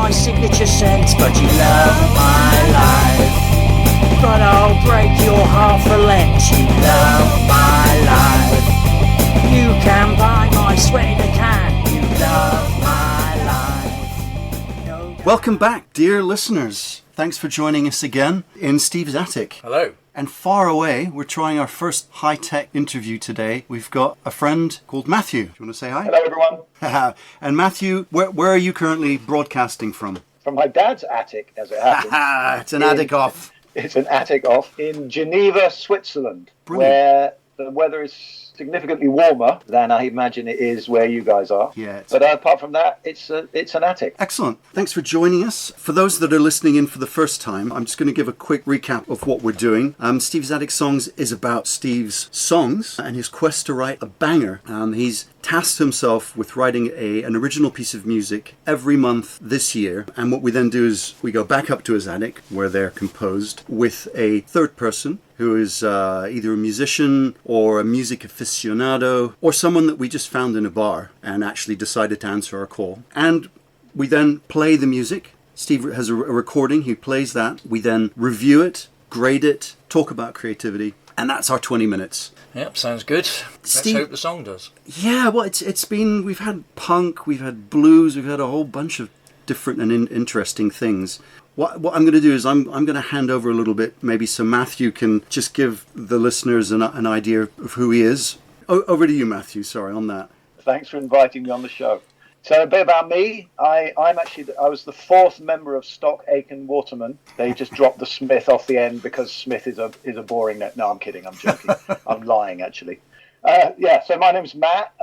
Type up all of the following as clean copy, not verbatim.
my signature scent, but you love my life. But I'll break your heart for Lent, you love my life. You can buy my sweat in a can, you love my life. No. Welcome back, dear listeners. Thanks for joining us again in Steve's attic. Hello. And far away, we're trying our first high-tech interview today. We've got a friend called Mathew. Do you want to say hi? Hello, everyone. And Mathew, where are you currently broadcasting from? From my dad's attic, as it happens. It's an attic off. It's an attic off in Geneva, Switzerland, Brilliant. where the weather is significantly warmer than I imagine it is where you guys are. Yeah. But apart from that, it's an attic. Excellent. Thanks for joining us. For those that are listening in for the first time, I'm just going to give a quick recap of what we're doing. Steve's Attic Songs is about Steve's songs and his quest to write a banger. He's tasked himself with writing an original piece of music every month this year. And what we then do is we go back up to his attic where they're composed with a third person who is either a musician or a music aficionado or someone that we just found in a bar and actually decided to answer our call. And we then play the music. Steve has a recording, he plays that. We then review it, grade it, talk about creativity, and that's our 20 minutes. Yep, sounds good. Let's hope the song does. Yeah, well, it's been, we've had punk, we've had blues, we've had a whole bunch of different and interesting things. What I'm going to do is I'm going to hand over a little bit, maybe so Mathew can just give the listeners an idea of who he is. Over to you, Mathew. Sorry on that. Thanks for inviting me on the show. So a bit about me. I was the fourth member of Stock Aitken Waterman. They just dropped the Smith off the end because Smith is a boring name. No, I'm kidding. I'm joking. I'm lying, actually. So my name's Matt.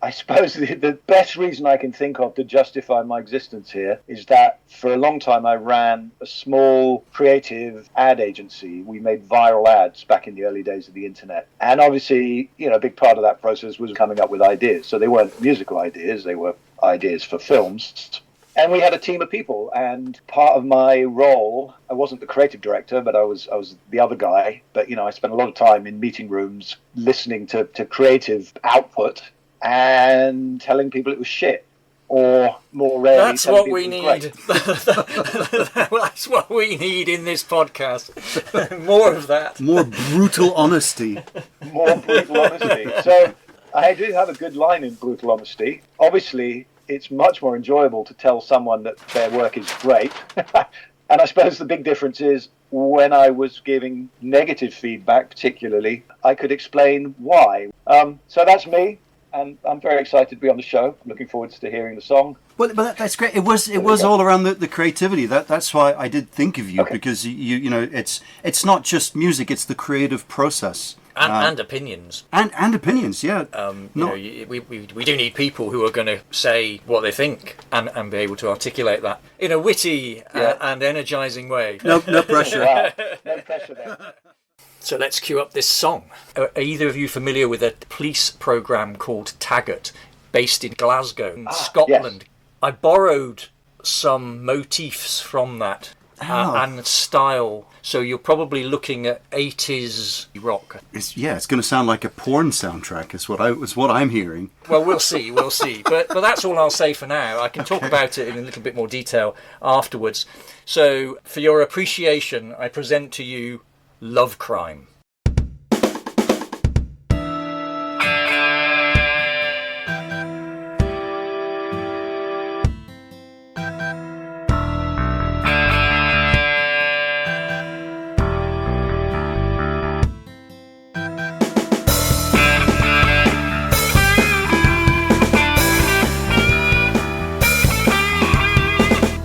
I suppose the best reason I can think of to justify my existence here is that for a long time I ran a small creative ad agency. We made viral ads back in the early days of the internet. And obviously, a big part of that process was coming up with ideas. So they weren't musical ideas, they were ideas for films. And we had a team of people, and part of my role, I wasn't the creative director, but I was the other guy. But, I spent a lot of time in meeting rooms listening to creative output and telling people it was shit, or more rarely, that's what we need. That's what we need in this podcast. More of that. More brutal honesty. More brutal honesty. So I do have a good line in brutal honesty. Obviously, it's much more enjoyable to tell someone that their work is great. And I suppose the big difference is when I was giving negative feedback, particularly, I could explain why. So that's me. And I'm very excited to be on the show. I'm looking forward to hearing the song. Well, but that's great. It was all around the creativity. That's why I did think of you, because it's not just music; it's the creative process and opinions and opinions. Yeah, we do need people who are going to say what they think and be able to articulate that in a witty and energizing way. No pressure. Wow. No pressure there. So let's cue up this song. Are either of you familiar with a police programme called Taggart, based in Glasgow, Scotland? Yes. I borrowed some motifs from that and style. So you're probably looking at 80s rock. It's going to sound like a porn soundtrack. Is what I'm hearing. Well, we'll see. But that's all I'll say for now. I can talk about it in a little bit more detail afterwards. So for your appreciation, I present to you Love Crime.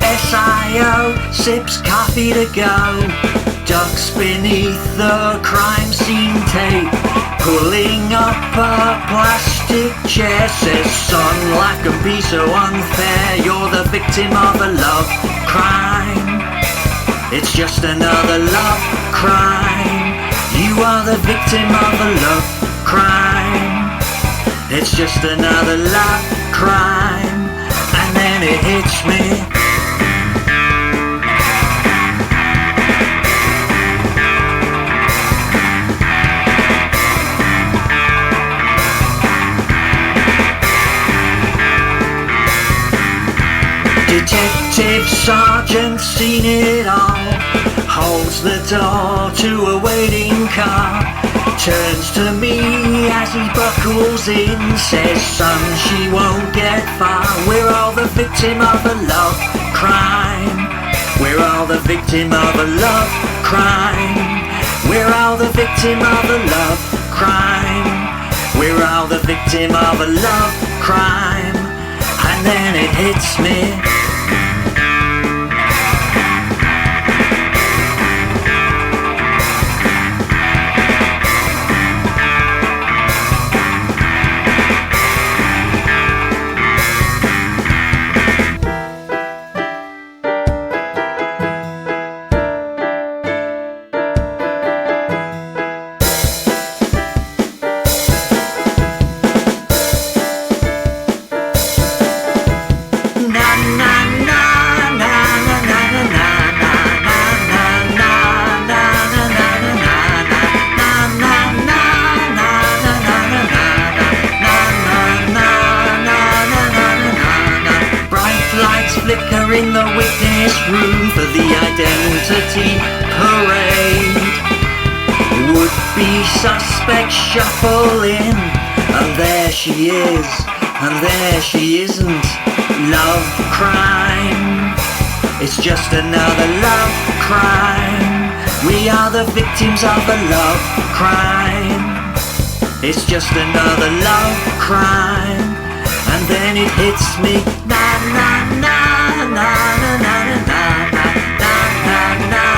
SIO sips coffee to go. Ducks beneath the crime scene tape, pulling up a plastic chair. Says, son, life can be so unfair. You're the victim of a love crime. It's just another love crime. You are the victim of a love crime. It's just another love crime. And then it hits me. Detective Sergeant seen it all, holds the door to a waiting car, turns to me as he buckles in, says, son, she won't get far. We're all the victim of a love crime. We're all the victim of a love crime. We're all the victim of a love crime. We're all the victim of a love crime. And then it hits me. In the witness room for the identity parade, would-be suspects shuffle in, and there she is, and there she isn't. Love crime, it's just another love crime. We are the victims of a love crime. It's just another love crime. And then it hits me, na na na na na na na na na na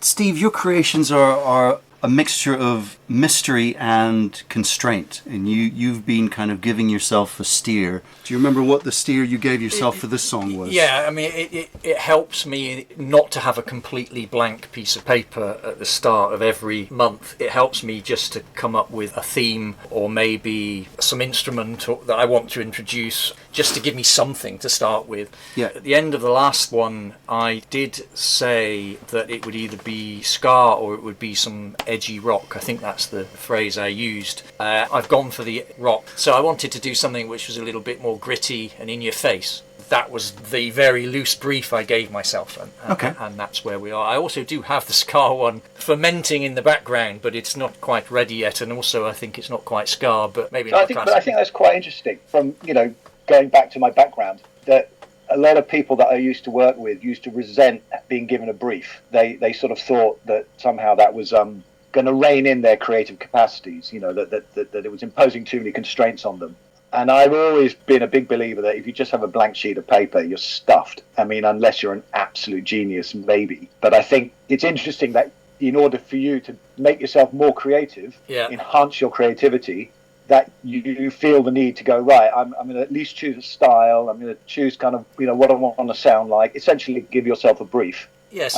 Steve, your creations are a mixture of mystery and constraint, and you've been kind of giving yourself a steer. Do you remember what the steer you gave yourself for this song was? Yeah, I mean, it helps me not to have a completely blank piece of paper at the start of every month. It helps me just to come up with a theme or maybe some instrument that I want to introduce, just to give me something to start with. Yeah. At the end of the last one, I did say that it would either be ska or it would be some edgy rock. I think that's the phrase I used. I've gone for the rock. So I wanted to do something which was a little bit more gritty and in your face. That was the very loose brief I gave myself, and that's where we are. I also do have the ska one fermenting in the background, but it's not quite ready yet, and also I think it's not quite ska, but maybe not. But I think that's quite interesting. From going back to my background, that a lot of people that I used to work with used to resent being given a brief. They sort of thought that somehow that was going to rein in their creative capacities. That it was imposing too many constraints on them. And I've always been a big believer that if you just have a blank sheet of paper, you're stuffed. I mean, unless you're an absolute genius, maybe. But I think it's interesting that in order for you to make yourself more creative, enhance your creativity, that you feel the need to go, right, I'm going to at least choose a style. I'm going to choose kind of, what I want to sound like. Essentially give yourself a brief. Yeah, it's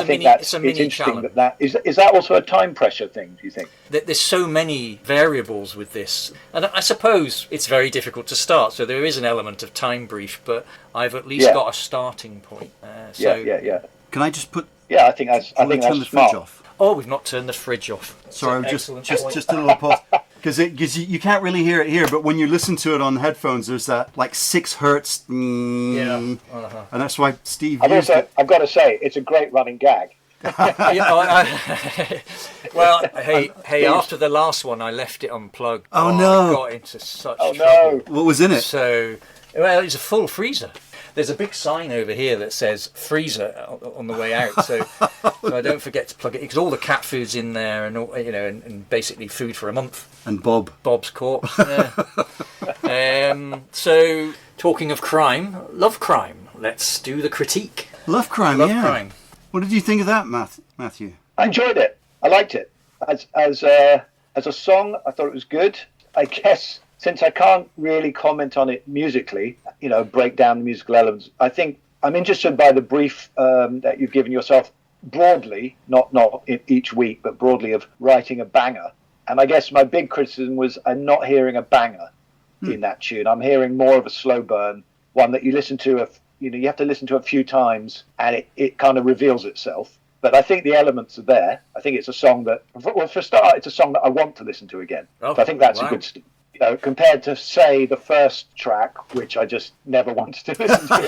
a mini challenge. Is that also a time pressure thing, do you think? There's so many variables with this. And I suppose it's very difficult to start, so there is an element of time brief, but I've at least got a starting point. Yeah. Can I just put... Yeah, I think that's turn the fridge off? Oh, we've not turned the fridge off. Sorry, just a little pause. Because you can't really hear it here, but when you listen to it on headphones, there's that like 6 hertz. And that's why Steve used it. I've got to say, it's a great running gag. Well, hey, after the last one, I left it unplugged. Oh no! I got into such trouble. No. What was in it? So, it's a full freezer. There's a big sign over here that says freezer on the way out, so I don't forget to plug it in, because all the cat food's in there, and and basically food for a month. And Bob's corpse. Yeah. So talking of crime, love crime. Let's do the critique. Love crime. Crime. What did you think of that, Matthew? I enjoyed it. I liked it as a song. I thought it was good. I guess since I can't really comment on it musically, break down the musical elements, I think I'm interested by the brief that you've given yourself broadly, not in each week, but broadly, of writing a banger. And I guess my big criticism was I'm not hearing a banger in that tune. I'm hearing more of a slow burn, one that you listen to, you have to listen to a few times and it kind of reveals itself. But I think the elements are there. I think it's a song that, well, for a start, it's a song that I want to listen to again. So I think that's a good, compared to, say, the first track, which I just never wanted to listen to.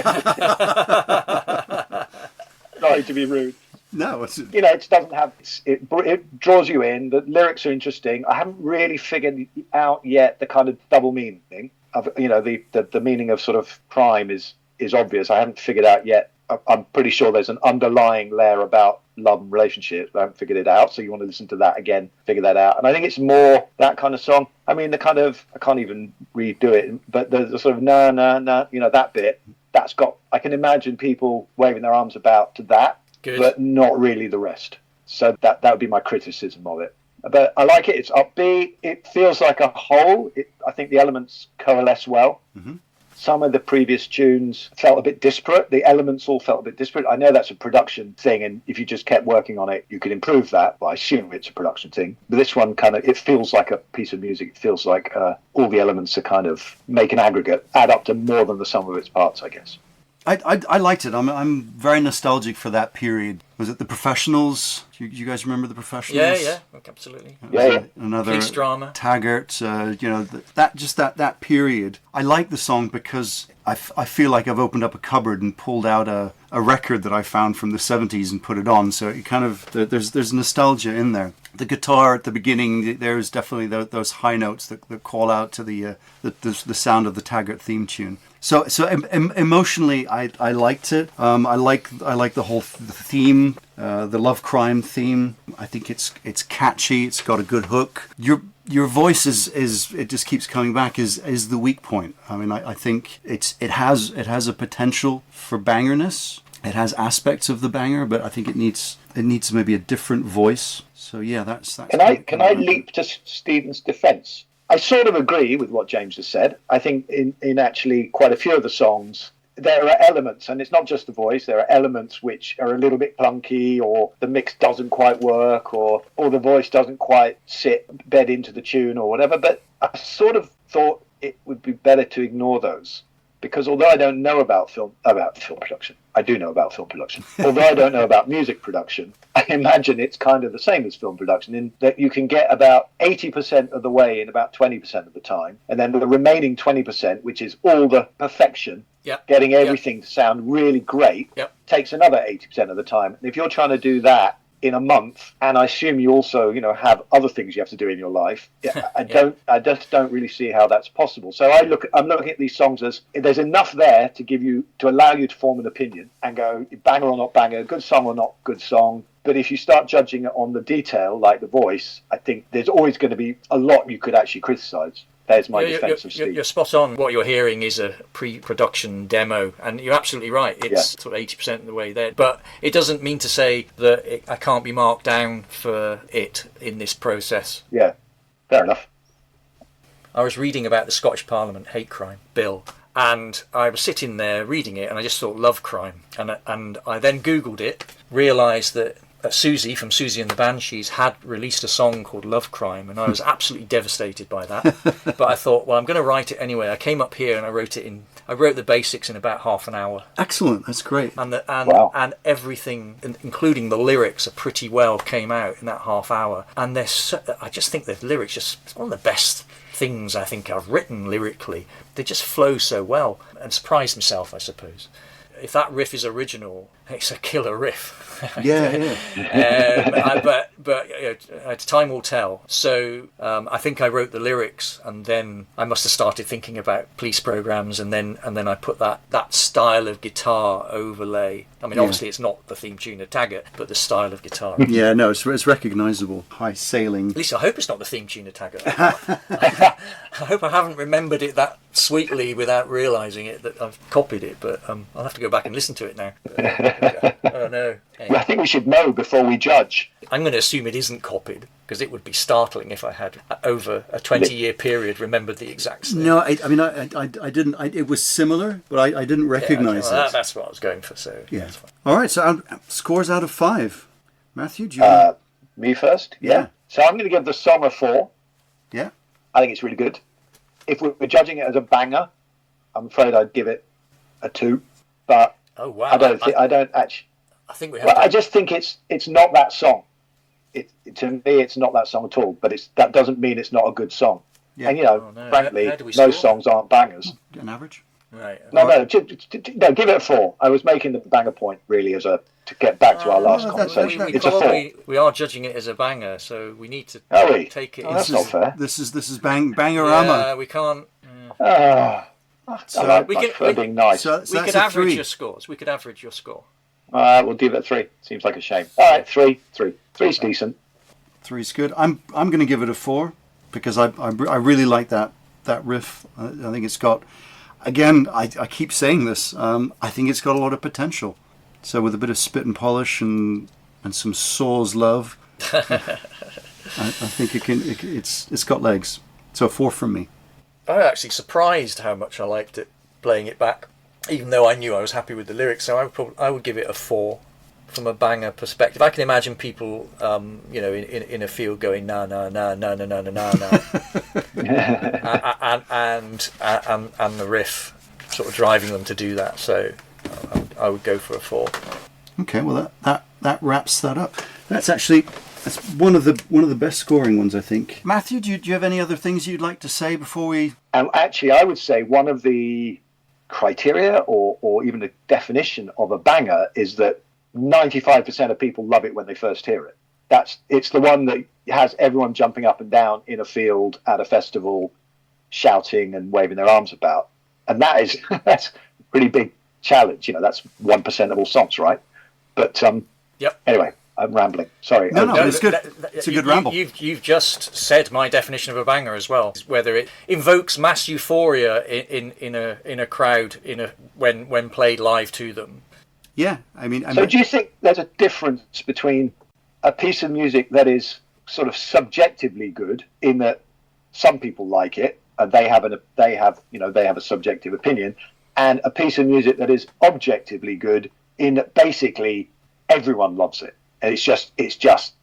Sorry to be rude. No, it doesn't have, it draws you in. The lyrics are interesting. I haven't really figured out yet the kind of double meaning of, the meaning of sort of crime is obvious. I haven't figured out yet. I'm pretty sure there's an underlying layer about love and relationships, but I haven't figured it out. So you want to listen to that again, figure that out. And I think it's more that kind of song. I mean, the kind of, I can't even redo it, but the sort of na, that bit, that's got, I can imagine people waving their arms about to that. Good. But not really the rest. So that would be my criticism of it. But I like it. It's upbeat. It feels like a whole. I think the elements coalesce well. Mm-hmm. Some of the previous tunes felt a bit disparate. The elements all felt a bit disparate. I know that's a production thing, and if you just kept working on it, you could improve that. But I assume it's a production thing. But this one it feels like a piece of music. It feels like all the elements are kind of make an aggregate, add up to more than the sum of its parts, I guess. I liked it. I'm very nostalgic for that period. Was it The Professionals? Do you guys remember The Professionals? Yeah, absolutely. Yeah. Another police drama. Taggart. That period. I like the song because I feel like I've opened up a cupboard and pulled out a record that I found from the 70s and put it on. So it kind of there's nostalgia in there. The guitar at the beginning, there's definitely those high notes that call out to the sound of the Taggart theme tune. So emotionally, I liked it. I like the whole theme, the love crime theme. I think it's catchy. It's got a good hook. Your voice is it just keeps coming back is the weak point. I mean, I think it has a potential for bangerness. It has aspects of the banger, but I think it needs maybe a different voice. So yeah, that's. Can I leap to Stephen's defence? I sort of agree with what James has said. I think in actually quite a few of the songs, there are elements, and it's not just the voice, there are elements which are a little bit clunky, or the mix doesn't quite work, or the voice doesn't quite bed into the tune or whatever. But I sort of thought it would be better to ignore those. Because although I don't know about film production, I do know about film production. Although I don't know about music production, I imagine it's kind of the same as film production in that you can get about 80% of the way in about 20% of the time. And then the remaining 20%, which is all the perfection, getting everything to sound really great, takes another 80% of the time. And if you're trying to do that in a month, and I assume you also, have other things you have to do in your life. I just don't really see how that's possible. So I'm looking at these songs as there's enough there to allow you to form an opinion and go banger or not banger, good song or not good song. But if you start judging it on the detail, like the voice, I think there's always going to be a lot you could actually criticize. There's my defense of Steve. You're spot on. What you're hearing is a pre-production demo, and you're absolutely right. It's sort of 80% of the way there. But it doesn't mean to say that I can't be marked down for it in this process. Yeah, fair enough. I was reading about the Scottish Parliament hate crime bill, and I was sitting there reading it, and I just thought love crime. And I then Googled it, realised that Susie from Susie and the Banshees had released a song called Love Crime, and I was absolutely devastated by that. But I thought, well, I'm going to write it anyway. I came up here and I wrote the basics in about half an hour. Excellent, that's great. And everything, including the lyrics, pretty well came out in that half hour. And I just think the lyrics it's one of the best things I think I've written lyrically. They just flow so well, and surprised myself, I suppose. If that riff is original, it's a killer riff. But time will tell. So I think I wrote the lyrics, and then I must have started thinking about police programs, and then I put that style of guitar overlay. I mean, obviously it's not the theme tune of Taggart, but the style of guitar. Yeah, no, it's recognisable. High sailing. At least I hope it's not the theme tune of Taggart. hope I haven't remembered it that sweetly without realising it that I've copied it, but I'll have to go back and listen to it now. Oh no. Well, I think we should know before we judge. I'm going to assume it isn't copied, because it would be startling if I had, over a 20-year period, remembered the exact same. No, I mean, I didn't. It was similar, but I didn't recognise it. That's what I was going for, so Yeah. that's fine. All right, so scores out of 5. Matthew, do you? Me first? Yeah. So I'm going to give the song a 4. Yeah. I think it's really good. If we're judging it as a banger, I'm afraid I'd give it a 2. But Oh wow! I don't actually. I think we have. Well, I just think it's not that song. To me, it's not that song at all. But that doesn't mean it's not a good song. Yeah. And no. frankly, How do we score? those songs aren't bangers. An average? Right. No, give it a 4. I was making the banger point really to get back to our last conversation. It's a 4. We are judging it as a banger, so we need to Are we? take it. Oh, that's not fair. This is Bangerama. Yeah, we can't. I prefer being nice. So We that's could a average 3. your scores. We could average your score. We'll give it a 3. Seems like a shame. All right, 3. 3's decent. 3's good. I'm going to give it a 4 because I really like that riff. I think it's got. Again, I keep saying this. I think it's got a lot of potential. So with a bit of spit and polish and some Soul's love, I think it's got legs. So a 4 from me. I'm actually surprised how much I liked it playing it back, even though I knew I was happy with the lyrics. So I would give it a 4 from a banger perspective. I can imagine people, in a field going na na na na na na na na na, and the riff sort of driving them to do that. So I would go for a 4. Okay, well that wraps that up. That's one of the best scoring ones, I think. Matthew, do you have any other things you'd like to say before we? Actually, I would say one of the criteria or even the definition of a banger is that 95% of people love it when they first hear it. It's the one that has everyone jumping up and down in a field at a festival, shouting and waving their arms about. And that's a pretty big challenge. That's 1% of all songs, right? But Yep. Anyway, I'm rambling. Sorry. No, it's good. It's a good ramble. You've just said my definition of a banger as well. Whether it invokes mass euphoria in a crowd when played live to them. Yeah, I mean. So do you think there's a difference between a piece of music that is sort of subjectively good, in that some people like it and they have a subjective opinion, and a piece of music that is objectively good, in that basically everyone loves it, and it's just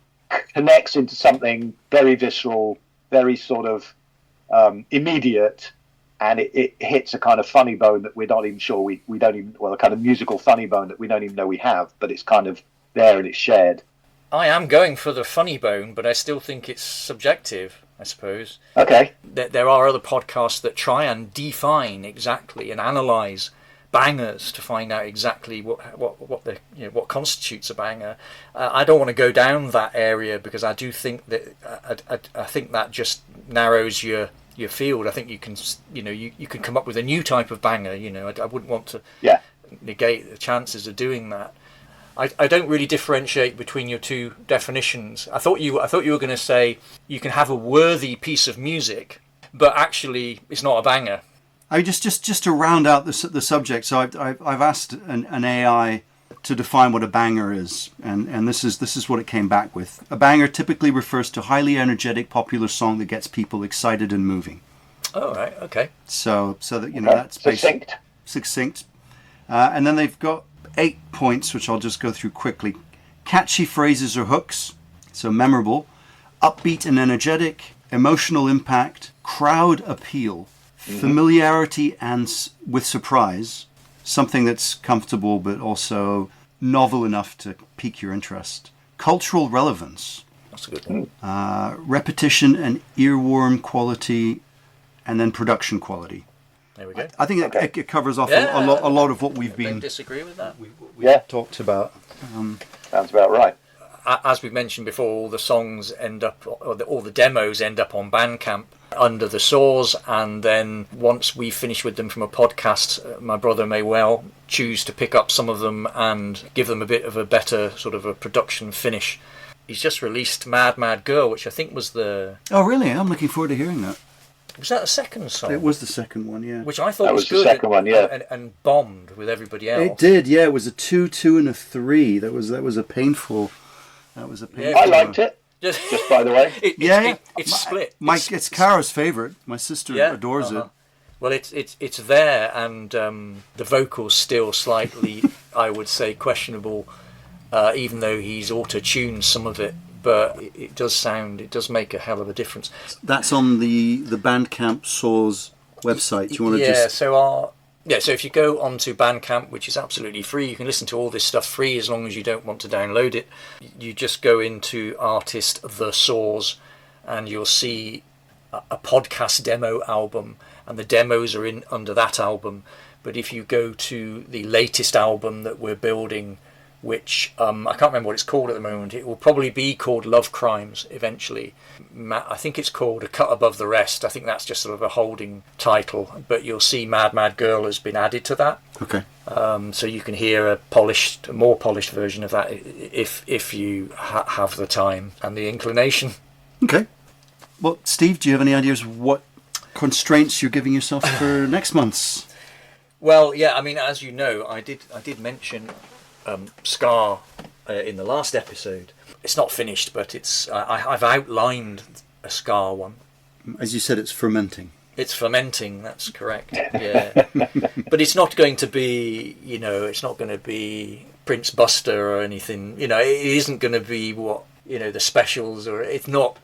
connects into something very visceral, very sort of immediate, and it hits a kind of funny bone that we're not even sure we don't even, well, a kind of musical funny bone that we don't even know we have, but it's kind of there and it's shared. I am going for the funny bone, but I still think it's subjective, I suppose. Okay. There are other podcasts that try and define exactly and analyse bangers to find out exactly what constitutes a banger. I don't want to go down that area because I do think that I think that just narrows your field. I think you can come up with a new type of banger. I wouldn't want to negate the chances of doing that. I don't really differentiate between your two definitions. I thought you were going to say you can have a worthy piece of music, but actually it's not a banger. I just to round out the subject. So I've asked an AI to define what a banger is, and this is what it came back with. A banger typically refers to a highly energetic, popular song that gets people excited and moving. Oh, right, okay. So that that's succinct. And then they've got 8 points, which I'll just go through quickly. Catchy phrases or hooks, so memorable. Upbeat and energetic. Emotional impact. Crowd appeal. Familiarity and with surprise. Something that's comfortable but also novel enough to pique your interest. Cultural relevance. That's a good one. Repetition and earworm quality. And then production quality. There we go. I think it covers off a lot of what we've been. Don't disagree with that. We talked about. Sounds about right. As we've mentioned before, all the songs end up, or all the demos end up on Bandcamp under the source, and then once we finish with them from a podcast, my brother may well choose to pick up some of them and give them a bit of a better sort of a production finish. He's just released Mad Mad Girl, which I think was the... Oh, really? I'm looking forward to hearing that. Was that the second song? It was the second one, yeah. Which I thought That was was the good second one, yeah. and bombed with everybody else. It did, yeah. It was a 2, 2, and a 3. That was a painful. I liked it. Just by the way. It's split. It's Cara's favourite. My sister adores it. Well, it's there, and the vocals still slightly, I would say, questionable, even though he's auto-tuned some of it. But it does make a hell of a difference. That's on the Bandcamp Saws website. Do you want to just... So if you go onto Bandcamp, which is absolutely free, you can listen to all this stuff free as long as you don't want to download it. You just go into artist The Saws, and you'll see a podcast demo album, and the demos are in under that album. But if you go to the latest album that we're building, which I can't remember what it's called at the moment. It will probably be called Love Crimes eventually. I think it's called A Cut Above the Rest. I think that's just sort of a holding title. But you'll see Mad Mad Girl has been added to that. Okay. So you can hear a more polished version of that if you have the time and the inclination. Okay. Well, Steve, do you have any ideas what constraints you're giving yourself for next month's? Well, yeah. I mean, as you know, I did mention Scar in the last episode. It's not finished, but I've outlined a Scar one. As you said, it's fermenting. It's fermenting, that's correct. Yeah. But it's not going to be, it's not going to be Prince Buster or anything. It isn't going to be what, the specials, or it's not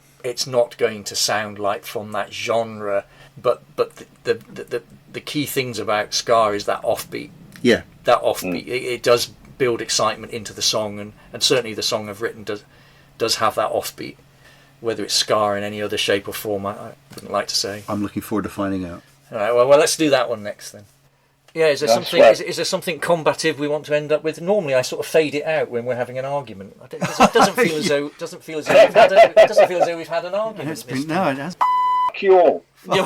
going to sound like from that genre. But the key things about Scar is that offbeat. Yeah. That offbeat. It does build excitement into the song, and certainly the song I've written does have that offbeat. Whether it's Scar in any other shape or form, I wouldn't like to say. I'm looking forward to finding out. All right, well, let's do that one next then. Yeah, is there something combative we want to end up with? Normally, I sort of fade it out when we're having an argument. It doesn't feel as though we've had an argument. It has. You all. You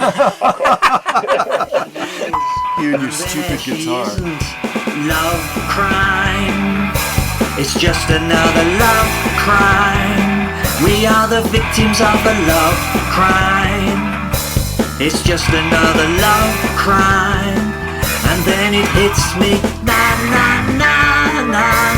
and your stupid guitar. Love crime. It's just another love crime. We are the victims of a love crime. It's just another love crime. And then it hits me, na na na na.